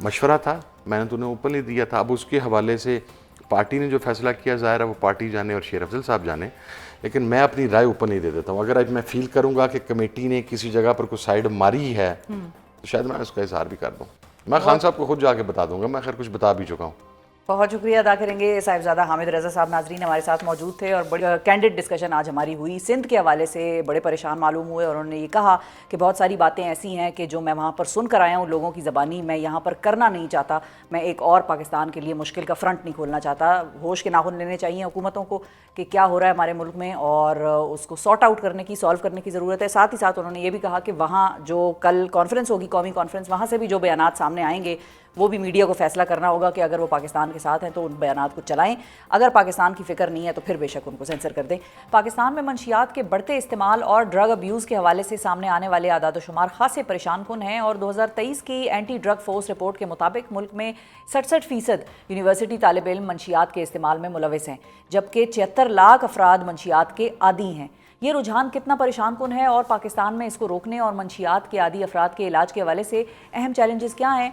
मशवरा था, मैंने तो उन्हें ओपनली दिया था। अब उसके हवाले से पार्टी ने जो फैसला किया, ज़ाहिर है वो पार्टी जाने और शेर अफजल साहब जाने, लेकिन मैं अपनी राय ओपनली दे देता हूँ। अगर आज मैं फील करूँगा कि कमेटी ने किसी जगह पर कुछ साइड मारी है तो शायद मैं उसका इजहार भी कर दूँ। मैं खान साहब को खुद जाके बता दूंगा, मैं खैर कुछ बता भी चुका हूँ। बहुत शुक्रिया अदा करेंगे साहिबजादा हामिद रज़ा साहब। नाजरीन हमारे साथ मौजूद थे और बड़ी कैंडिड डिस्कशन आज हमारी हुई। सिंध के हवाले से बड़े परेशान मालूम हुए और उन्होंने ये कहा कि बहुत सारी बातें ऐसी हैं कि जो मैं वहाँ पर सुन कर आया हूँ लोगों की ज़बानी, मैं यहाँ पर करना नहीं चाहता। मैं एक और पाकिस्तान के लिए मुश्किल का फ्रंट नहीं खोलना चाहता। होश के नाखून लेने चाहिए हुकूमतों को कि क्या हो रहा है हमारे मुल्क में और उसको सॉर्ट आउट करने की, सॉल्व करने की ज़रूरत है। साथ ही साथ उन्होंने ये भी कहा कि वहाँ जो कल कॉन्फ्रेंस होगी, कौमी कॉन्फ्रेंस, वहाँ से भी जो बयानात सामने आएंगे वो भी मीडिया को फैसला करना होगा कि अगर वो पाकिस्तान के साथ हैं तो उन बयानात को चलाएं, अगर पाकिस्तान की फ़िक्र नहीं है तो फिर बेशक उनको सेंसर कर दें। पाकिस्तान में मंशियात के बढ़ते इस्तेमाल और ड्रग अब्यूज़ के हवाले से सामने आने वाले आदाद-ओ-शुमार खासे परेशान कुन हैं और 2023 की एंटी ड्रग फोर्स रिपोर्ट के मुताबिक मुल्क में 67% यूनिवर्सिटी तालिब इल्म मंशियात के इस्तेमाल में मुलविस हैं, जबकि 76 लाख अफराद मंशियात के आदी हैं। ये रुझान कितना परेशान कुन है और पाकिस्तान में इसको रोकने और मंशियात के आदी अफराद के इलाज के हवाले से अहम चैलेंजेस क्या हैं,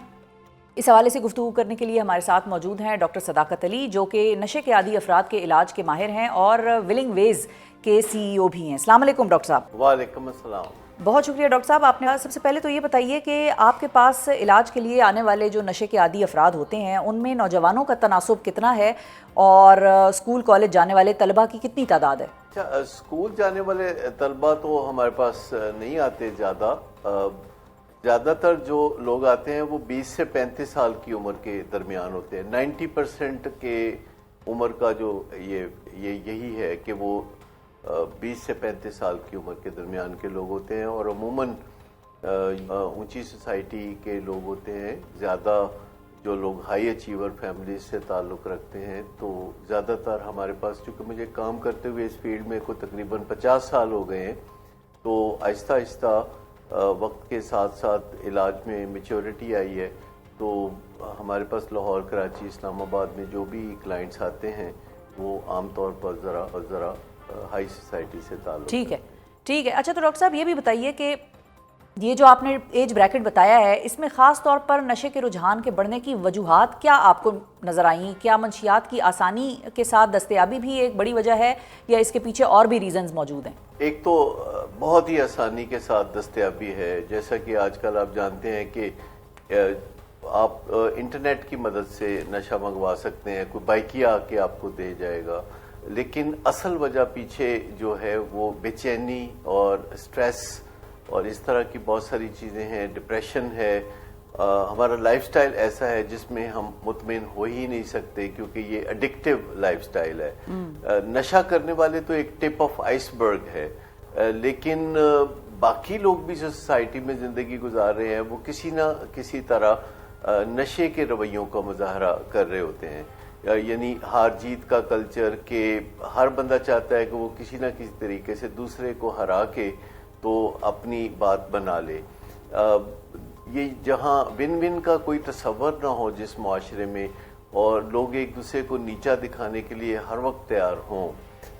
इस हवाले से गुफ्तगू करने के लिए हमारे साथ मौजूद हैं डॉक्टर सदाकत अली, जो कि नशे के आदी अफराद के इलाज के माहिर हैं और विलिंग वेज के CEO भी हैं। अस्सलाम वालेकुम डॉक्टर साहब। वालेकुम अस्सलाम। बहुत शुक्रिया डॉक्टर साहब। आपने सबसे पहले तो ये बताइए कि आपके पास इलाज के लिए आने वाले जो नशे के आदी अफराद होते हैं उनमें नौजवानों का तनासुब कितना है और स्कूल कॉलेज जाने वाले तलबा की कितनी तादाद है? अच्छा, स्कूल जाने वाले तलबा तो हमारे पास नहीं आते ज़्यादातर जो लोग आते हैं वो 20 से 35 साल की उम्र के दरमियान होते हैं। 90% के उम्र का जो यही है कि वो 20 से 35 साल की उम्र के दरमियान के लोग होते हैं और अमूमन ऊंची सोसाइटी के लोग होते हैं। ज़्यादा जो लोग हाई अचीवर फैमिली से ताल्लुक़ रखते हैं, तो ज़्यादातर हमारे पास, चूँकि मुझे काम करते हुए इस फील्ड में को तकरीबन 50 साल हो गए हैं, तो आहिस्ता आहिस्ता वक्त के साथ साथ इलाज में मैच्योरिटी आई है। तो हमारे पास लाहौर, कराची, इस्लामाबाद में जो भी क्लाइंट्स आते हैं वो आमतौर पर ज़रा हाई सोसाइटी से ताल्लुक़। ठीक है। अच्छा, तो डॉक्टर साहब ये भी बताइए कि ये जो आपने एज ब्रैकेट बताया है, इसमें ख़ास तौर पर नशे के रुझान के बढ़ने की वजूहात क्या आपको नज़र आई? क्या मंशियात की आसानी के साथ दस्तयाबी भी एक बड़ी वजह है या इसके पीछे और भी रीज़न्स मौजूद हैं? एक तो बहुत ही आसानी के साथ दस्तयाबी है। जैसा कि आजकल आप जानते हैं कि आप इंटरनेट की मदद से नशा मंगवा सकते हैं, कोई बाइकिया आके आपको दे जाएगा, लेकिन असल वजह पीछे जो है वो बेचैनी और स्ट्रेस और इस तरह की बहुत सारी चीज़ें हैं। डिप्रेशन है, हमारा लाइफस्टाइल ऐसा है जिसमें हम मुतमिन हो ही नहीं सकते क्योंकि ये एडिक्टिव लाइफस्टाइल है। नशा करने वाले तो एक टिप ऑफ आइसबर्ग है, लेकिन बाकी लोग भी जो सोसाइटी में ज़िंदगी गुजार रहे हैं वो किसी न किसी तरह नशे के रवैयों का मुजाहरा कर रहे होते हैं। यानी हार जीत का कल्चर के हर बंदा चाहता है कि वो किसी न किसी तरीके से दूसरे को हरा के तो अपनी बात बना ले। ये जहाँ विन विन का कोई तसव्वुर ना हो जिस मुआशरे में, और लोग एक दूसरे को नीचा दिखाने के लिए हर वक्त तैयार हों,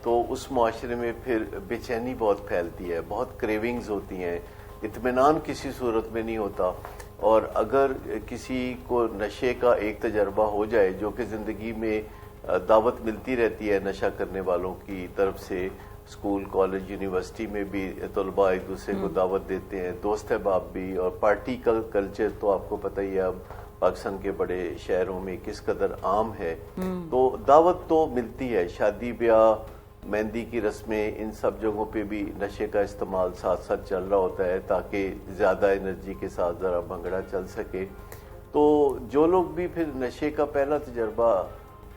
तो उस मुआशरे में फिर बेचैनी बहुत फैलती है, बहुत क्रेविंग्स होती हैं, इत्मीनान किसी सूरत में नहीं होता। और अगर किसी को नशे का एक तजर्बा हो जाए, जो कि ज़िंदगी में दावत मिलती रहती है नशा करने वालों की तरफ से, स्कूल, कॉलेज, यूनिवर्सिटी में भी तलबा एक दूसरे को दावत देते हैं, दोस्त अहबाब भी, और पार्टी कल्चर तो आपको पता ही है अब पाकिस्तान के बड़े शहरों में किस कदर आम है। तो दावत तो मिलती है, शादी ब्याह, मेहंदी की रस्में, इन सब जगहों पे भी नशे का इस्तेमाल साथ साथ चल रहा होता है ताकि ज़्यादा एनर्जी के साथ ज़रा भंगड़ा चल सके। तो जो लोग भी फिर नशे का पहला तजर्बा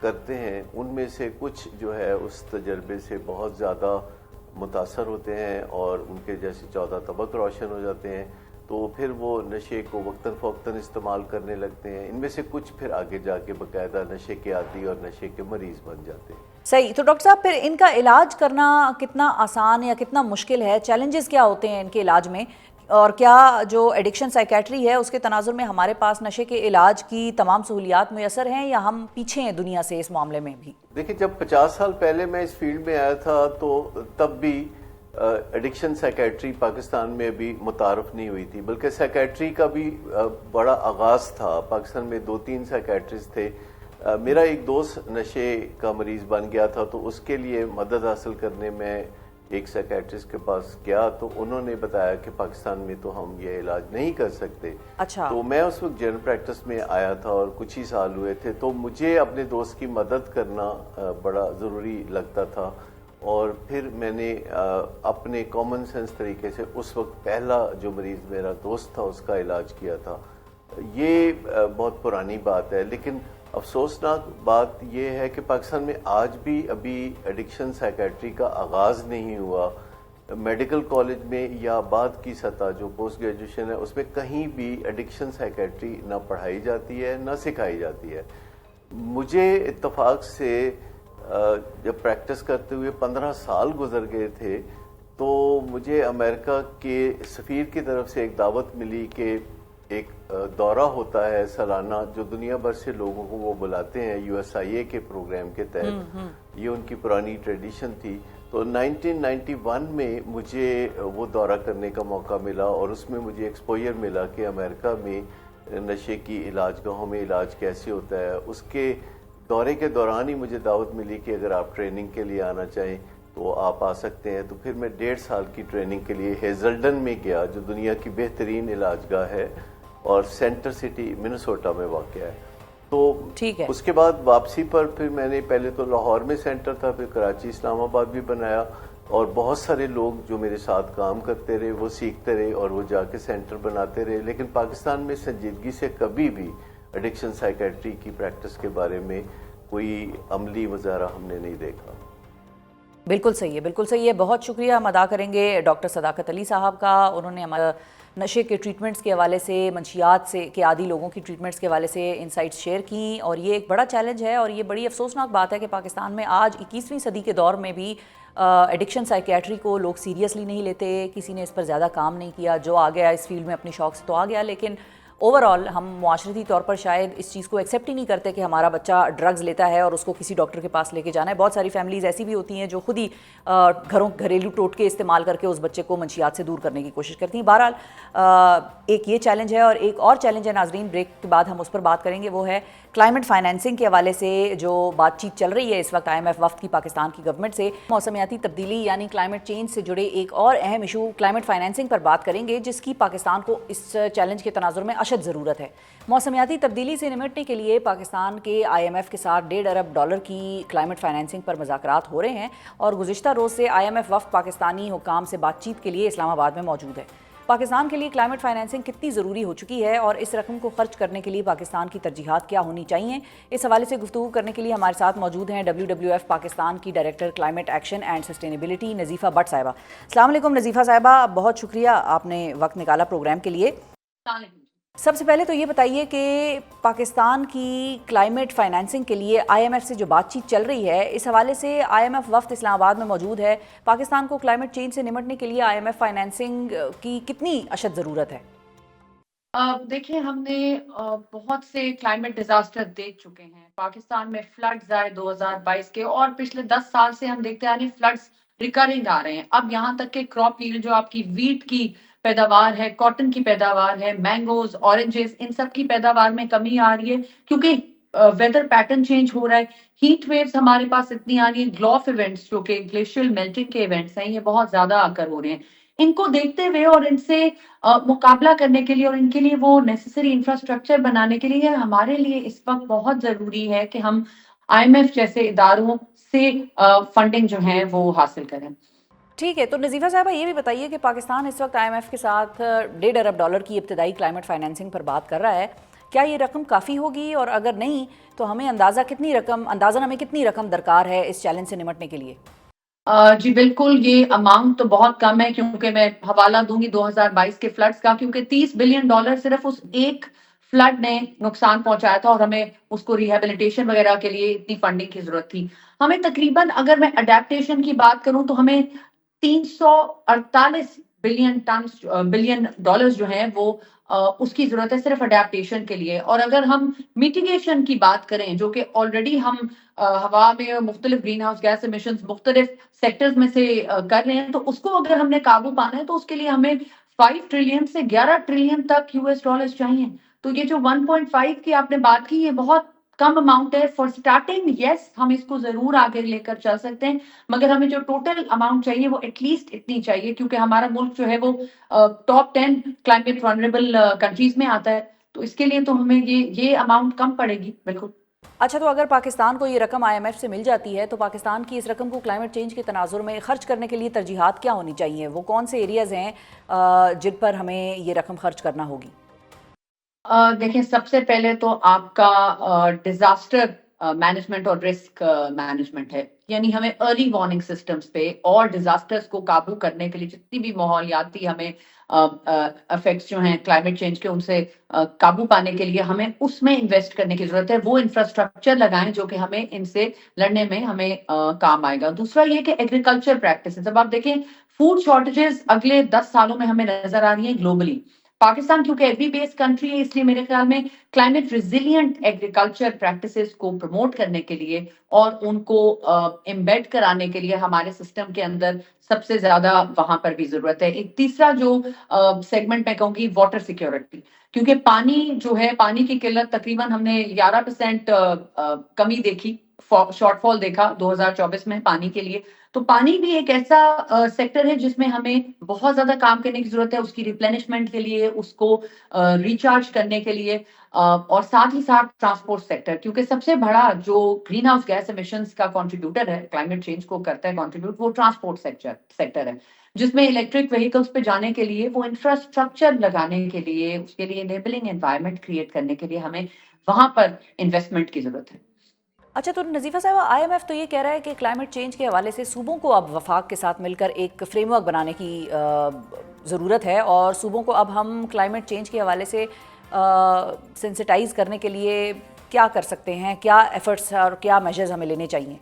करते हैं उनमें से कुछ जो है उस तजर्बे से बहुत ज़्यादा मुतासर होते हैं और उनके जैसे 14 तबक रोशन हो जाते हैं, तो फिर वो नशे को वक्तन फ़वक्तन इस्तेमाल करने लगते हैं। इनमें से कुछ फिर आगे जाके बाकायदा नशे के आदी और नशे के मरीज़ बन जाते हैं। सही। तो डॉक्टर साहब, फिर इनका इलाज करना कितना आसान या कितना मुश्किल है? चैलेंजेस क्या होते हैं इनके इलाज में? और क्या जो एडिक्शन साइकेट्री है उसके तनाजुर में हमारे पास नशे के इलाज की तमाम सहूलियात मुयसर हैं या हम पीछे हैं दुनिया से इस मामले में भी? देखिए, जब 50 साल पहले मैं इस फील्ड में आया था तो तब भी एडिक्शन साइकेट्री पाकिस्तान में भी मुतारफ नहीं हुई थी, बल्कि साइकेट्री का भी बड़ा आगाज़ था। पाकिस्तान में 2-3 साइकेट्रिस्ट थे। मेरा एक दोस्त नशे का मरीज़ बन गया था, तो उसके लिए मदद हासिल करने में एक साइकेट्रिस्ट के पास गया, तो उन्होंने बताया कि पाकिस्तान में तो हम ये इलाज नहीं कर सकते। अच्छा। तो मैं उस वक्त जनरल प्रैक्टिस में आया था और कुछ ही साल हुए थे, तो मुझे अपने दोस्त की मदद करना बड़ा ज़रूरी लगता था। और फिर मैंने अपने कॉमन सेंस तरीके से उस वक्त पहला जो मरीज़ मेरा दोस्त था उसका इलाज किया था। ये बहुत पुरानी बात है, लेकिन अफसोसनाक बात यह है कि पाकिस्तान में आज भी अभी एडिक्शन साइकेट्री का आगाज़ नहीं हुआ। मेडिकल कॉलेज में या बाद की सतह जो पोस्ट ग्रेजुएशन है उसमें कहीं भी एडिक्शन साइकेट्री ना पढ़ाई जाती है ना सिखाई जाती है। मुझे इत्तफाक से जब प्रैक्टिस करते हुए 15 साल गुजर गए थे, तो मुझे अमेरिका के सफ़ीर की तरफ से एक दावत मिली कि एक दौरा होता है सालाना जो दुनिया भर से लोगों को वो बुलाते हैं USIA के प्रोग्राम के तहत। ये उनकी पुरानी ट्रेडिशन थी। तो 1991 में मुझे वो दौरा करने का मौका मिला और उसमें मुझे एक्सपोजर मिला कि अमेरिका में नशे की इलाजगाहों में इलाज कैसे होता है। उसके दौरे के दौरान ही मुझे दावत मिली कि अगर आप ट्रेनिंग के लिए आना चाहें तो आप आ सकते हैं। तो फिर मैं 1.5 साल की ट्रेनिंग के लिए हेजल्डन में गया, जो दुनिया की बेहतरीन इलाजगाह है और सेंटर सिटी मिनेसोटा में वाक़या है। तो ठीक है। उसके बाद वापसी पर फिर मैंने पहले तो लाहौर में सेंटर था, फिर कराची इस्लामाबाद भी बनाया और बहुत सारे लोग जो मेरे साथ काम करते रहे वो सीखते रहे और वो जाके सेंटर बनाते रहे। लेकिन पाकिस्तान में संजीदगी से कभी भी एडिक्शन साइकेट्री की प्रैक्टिस के बारे में कोई अमली मुजाहरा हमने नहीं देखा। बिल्कुल सही है, बिल्कुल सही है। बहुत शुक्रिया हम अदा करेंगे डॉक्टर सदाकत अली साहब का। उन्होंने हमारा नशे के ट्रीटमेंट्स के हवाले से, मंशियात से के आदी लोगों की ट्रीटमेंट्स के हवाले से इनसाइट्स शेयर की। और ये एक बड़ा चैलेंज है और ये बड़ी अफसोसनाक बात है कि पाकिस्तान में आज 21वीं सदी के दौर में भी एडिक्शन साइकेट्री को लोग सीरियसली नहीं लेते। किसी ने इस पर ज़्यादा काम नहीं किया। जो आ गया इस फील्ड में अपने शौक़ से तो आ गया, लेकिन ओवरऑल हम मुआशरती तौर पर शायद इस चीज़ को एक्सेप्ट ही नहीं करते कि हमारा बच्चा ड्रग्स लेता है और उसको किसी डॉक्टर के पास लेके जाना है। बहुत सारी फैमिलीज़ ऐसी भी होती हैं जो खुद ही घरेलू टोटके इस्तेमाल करके उस बच्चे को मंशियात से दूर करने की कोशिश करती हैं। बहरहाल एक ये चैलेंज है और एक और चैलेंज है नाजरीन, ब्रेक के बाद हम उस पर बात करेंगे। वो है क्लाइमेट फाइनेंसिंग के हवाले से जो बातचीत चल रही है इस वक्त IMF वफ्द की पाकिस्तान की गवर्नमेंट से। मौसमियाती तब्दीली यानी क्लाइमेट चेंज से जुड़े एक और अहम इशू क्लाइमेट फाइनेंसिंग पर बात करेंगे, जिसकी पाकिस्तान को इस चैलेंज के तनाजुर में अशद ज़रूरत है। मौसमियाती तब्दीली से निपटने के लिए पाकिस्तान के IMF के साथ $1.5 अरब की क्लाइमेट फाइनेंसिंग पर मुज़ाकरात हो रहे हैं और गुज़िश्ता रोज़ से IMF वफ्द पाकिस्तानी हुकाम से बातचीत के लिए इस्लामाबाद में मौजूद है। पाकिस्तान के लिए क्लाइमेट फाइनेंसिंग कितनी ज़रूरी हो चुकी है और इस रकम को खर्च करने के लिए पाकिस्तान की तरजीहात क्या होनी चाहिए, इस हवाले से गुफ्तगू करने के लिए हमारे साथ मौजूद हैं WWF पाकिस्तान की director climate action and sustainability Nazifa Bhatt साहिबा। अस्सलाम वालेकुम नज़ीफ़ा साहिबा, बहुत शुक्रिया आपने वक्त निकाला प्रोग्राम के लिए। सबसे पहले तो ये बताइए कि पाकिस्तान की क्लाइमेट फाइनेंसिंग के लिए IMF से जो बातचीत चल रही है, इस हवाले से IMF वफ्द इस्लामाबाद में मौजूद है। पाकिस्तान को क्लाइमेट चेंज से निपटने के लिए IMF फाइनेंसिंग की कितनी अशद ज़रूरत है? देखिए, हमने बहुत से क्लाइमेट डिजास्टर देख चुके हैं। पाकिस्तान में फ्लड्स आए 2022 के और पिछले 10 साल से हम देखते आ रहे हैं फ्लड्स रिकरिंग आ रहे हैं। अब यहाँ तक के क्रॉप यील्ड जो आपकी वीट की पैदावार है, कॉटन की पैदावार है, मैंगोज, ऑरेंजेस, इन सब की पैदावार में कमी आ रही है क्योंकि वेदर पैटर्न चेंज हो रहा है। हीट वेव्स हमारे पास इतनी आ रही है, ग्लोफ इवेंट्स जो कि ग्लेशियल मेल्टिंग के इवेंट्स हैं, ये बहुत ज्यादा आकर हो रहे हैं। इनको देखते हुए और इनसे मुकाबला करने के लिए और इनके लिए वो नेसेसरी इंफ्रास्ट्रक्चर बनाने के लिए हमारे लिए इस वक्त बहुत ज़रूरी है कि हम IMF जैसे इदारों से फंडिंग जो है वो हासिल करें। ठीक है, तो नज़ीफ़ा साहबा ये भी बताइए कि पाकिस्तान इस वक्त IMF के साथ $1.5 अरब की इब्तदाई क्लाइमेट फाइनेंसिंग पर बात कर रहा है। क्या ये रकम काफ़ी होगी, और अगर नहीं तो हमें अंदाज़न हमें कितनी रकम दरकार है इस चैलेंज से निपटने के लिए? जी बिल्कुल, ये अमाउंट तो बहुत कम है, क्योंकि मैं हवाला दूंगी 2022 के फ्लड्स का, क्योंकि $30 बिलियन सिर्फ उस एक फ्लड ने नुकसान पहुंचाया था और हमें उसको रिहेबिलिटेशन वगैरह के लिए इतनी फंडिंग की जरूरत थी। हमें तकरीबन, अगर मैं अडेप्टेशन की बात करूं, तो हमें 348 बिलियन डॉलर्स जो हैं वो उसकी जरूरत है सिर्फ अडेप्टेशन के लिए। और अगर हम मिटिगेशन की बात करें, जो कि ऑलरेडी हम हवा में मुख्तलिफ ग्रीन हाउस गैस एमिशंस मुख्तलिफ सेक्टर्स में से कर रहे हैं, तो उसको अगर हमने काबू पाना है तो उसके लिए हमें 5 ट्रिलियन से 11 ट्रिलियन तक US डॉलर्स चाहिए। तो ये जो 1.5 की आपने बात की, ये बहुत कम अमाउंट है फॉर स्टार्टिंग। यस, हम इसको जरूर आगे लेकर चल सकते हैं, मगर हमें जो टोटल अमाउंट चाहिए वो एटलीस्ट इतनी चाहिए, क्योंकि हमारा मुल्क जो है वो टॉप 10 क्लाइमेट वनरेबल कंट्रीज में आता है। तो इसके लिए तो हमें ये अमाउंट कम पड़ेगी बिल्कुल। अच्छा, तो अगर पाकिस्तान को ये रकम IMF से मिल जाती है तो पाकिस्तान की इस रकम को क्लाइमेट चेंज के तनाजुर में खर्च करने के लिए तरजीहात क्या होनी चाहिए? वो कौन से एरियाज़ हैं जिन पर हमें ये रकम खर्च करना होगी? देखिए, सबसे पहले तो आपका डिजास्टर मैनेजमेंट और रिस्क मैनेजमेंट है, यानी हमें अर्ली वार्निंग सिस्टम्स पे और डिजास्टर्स को काबू करने के लिए जितनी भी माहौलियाती हमें इफेक्ट्स जो हैं क्लाइमेट चेंज के, उनसे काबू पाने के लिए हमें उसमें इन्वेस्ट करने की जरूरत है। वो इंफ्रास्ट्रक्चर लगाएं जो कि हमें इनसे लड़ने में हमें काम आएगा। दूसरा ये कि एग्रीकल्चर प्रैक्टिसेस, अब आप देखें फूड शॉर्टेजेस अगले 10 सालों में हमें नजर आ रही है ग्लोबली। पाकिस्तान क्योंकि एग्री बेस्ड कंट्री है, इसलिए मेरे ख्याल में क्लाइमेट रिजिलियंट एग्रीकल्चर प्रैक्टिसेस को प्रमोट करने के लिए और उनको एम्बेड कराने के लिए हमारे सिस्टम के अंदर सबसे ज्यादा वहां पर भी जरूरत है। एक तीसरा जो सेगमेंट मैं कहूंगी, वाटर सिक्योरिटी, क्योंकि पानी जो है, पानी की किल्लत तकरीबन हमने 11% कमी देखी, शॉर्टफॉल देखा 2024 में पानी के लिए। तो पानी भी एक ऐसा सेक्टर है जिसमें हमें बहुत ज्यादा काम करने की जरूरत है, उसकी रिप्लेनिशमेंट के लिए, उसको रिचार्ज करने के लिए, और साथ ही साथ ट्रांसपोर्ट सेक्टर, क्योंकि सबसे बड़ा जो ग्रीन हाउस गैस एमिशंस का कंट्रीब्यूटर है, क्लाइमेट चेंज को करता है कंट्रीब्यूट, वो ट्रांसपोर्ट सेक्टर है, जिसमें इलेक्ट्रिक व्हीकल्स पे जाने के लिए, वो इंफ्रास्ट्रक्चर लगाने के लिए, उसके लिए इनेबलिंग एनवायरनमेंट क्रिएट करने के लिए हमें वहां पर इन्वेस्टमेंट की जरूरत है। अच्छा, तो नज़ीफ़ा साहब, IMF तो ये कह रहा है कि क्लाइमेट चेंज के हवाले से सूबों को अब वफाक के साथ मिलकर एक फ्रेमवर्क बनाने की ज़रूरत है, और सूबों को अब हम क्लाइमेट चेंज के हवाले से सेंसिटाइज करने के लिए क्या कर सकते हैं, क्या एफर्ट्स और क्या मेजर्स हमें लेने चाहिए?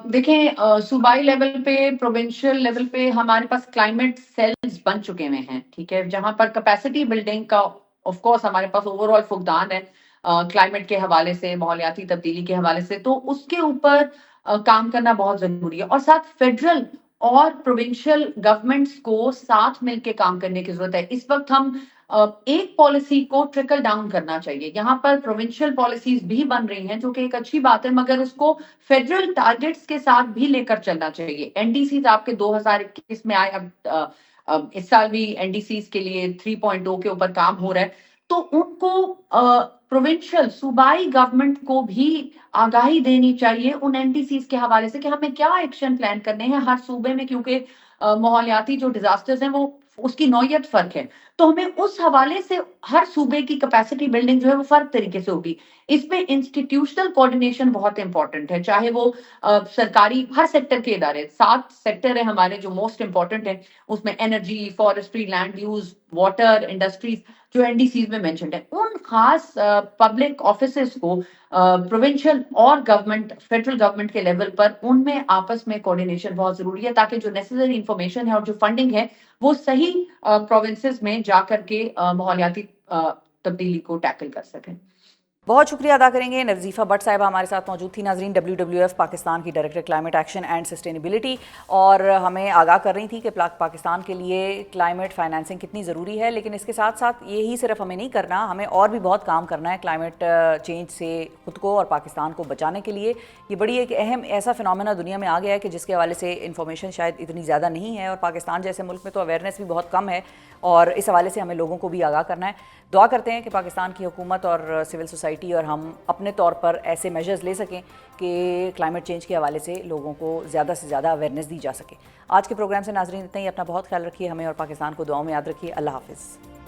देखें, सूबाई लेवल पे, प्रोविंशियल लेवल पे हमारे पास क्लाइमेट सेल्स बन चुके हुए हैं, ठीक है, जहां पर कैपेसिटी बिल्डिंग का ऑफ कोर्स हमारे पास ओवरऑल फुकदान है क्लाइमेट के हवाले से, माहौलियाती तब्दीली के हवाले से, तो उसके ऊपर काम करना बहुत जरूरी है। और साथ फेडरल और प्रोविंशियल गवर्नमेंट्स को साथ मिलकर काम करने की जरूरत है। इस वक्त हम एक पॉलिसी को ट्रिकल डाउन करना चाहिए। यहाँ पर प्रोविंशियल पॉलिसीज भी बन रही हैं, जो कि एक अच्छी बात है, मगर उसको फेडरल टारगेट्स के साथ भी लेकर चलना चाहिए। एनडीसीज आपके 2021 में आए, अब इस साल भी एनडीसीज के लिए 3.0 के ऊपर काम हो रहा है, तो उनको प्रोविंशियल सूबाई गवर्नमेंट को भी आगाही देनी चाहिए उन एनडीसीज के हवाले से कि हमें क्या एक्शन प्लान करने हैं हर सूबे में, क्योंकि माहौलियाती जो डिजास्टर्स हैं वो उसकी नौयत फर्क है। तो हमें उस हवाले से हर सूबे की कैपेसिटी बिल्डिंग जो है वो फर्क तरीके से होगी। इसमें इंस्टीट्यूशनल कोऑर्डिनेशन बहुत इंपॉर्टेंट है, चाहे वो सरकारी हर सेक्टर के इदारे, 7 सेक्टर है हमारे जो मोस्ट इंपॉर्टेंट है, उसमें energy, forestry, land use, water, industries जो एनडीसीज में मेंशन्ड है, उन खास पब्लिक ऑफिसेस को प्रोविंशियल और गवर्नमेंट, फेडरल गवर्नमेंट के लेवल पर उनमें आपस में कोऑर्डिनेशन बहुत जरूरी है, ताकि जो नेसेसरी इंफॉर्मेशन है और जो फंडिंग है वो सही प्रोविंसेस में जाकर के माहौलियाती तब्दीली को टैकल कर सकें। بہت شکریہ ادا کریں گے نظیفہ بٹ صاحبہ ہمارے ساتھ موجود تھی. ناظرین WWF پاکستان کی director climate action and sustainability اور ہمیں آگاہ کر رہی تھی کہ پاکستان کے لیے کلائمیٹ فائنانسنگ کتنی ضروری ہے, لیکن اس کے ساتھ ساتھ یہی صرف ہمیں نہیں کرنا, ہمیں اور بھی بہت کام کرنا ہے کلائمیٹ چینج سے خود کو اور پاکستان کو بچانے کے لیے. یہ بڑی ایک اہم ایسا فنومینا دنیا میں آ گیا ہے کہ جس کے حوالے سے انفارمیشن شاید اتنی زیادہ نہیں ہے, اور پاکستان جیسے ملک میں تو اویئرنیس بھی بہت کم ہے, اور اس حوالے سے ہمیں لوگوں کو بھی آگاہ کرنا ہے. دعا کرتے ہیں کہ پاکستان کی حکومت اور سول سوسائٹی اور ہم اپنے طور پر ایسے میجرز لے سکیں کہ کلائمیٹ چینج کے حوالے سے لوگوں کو زیادہ سے زیادہ اویئرنیس دی جا سکے. آج کے پروگرام سے ناظرین اتنا ہی. اپنا بہت خیال رکھیے, ہمیں اور پاکستان کو دعاؤں میں یاد رکھیے. اللہ حافظ.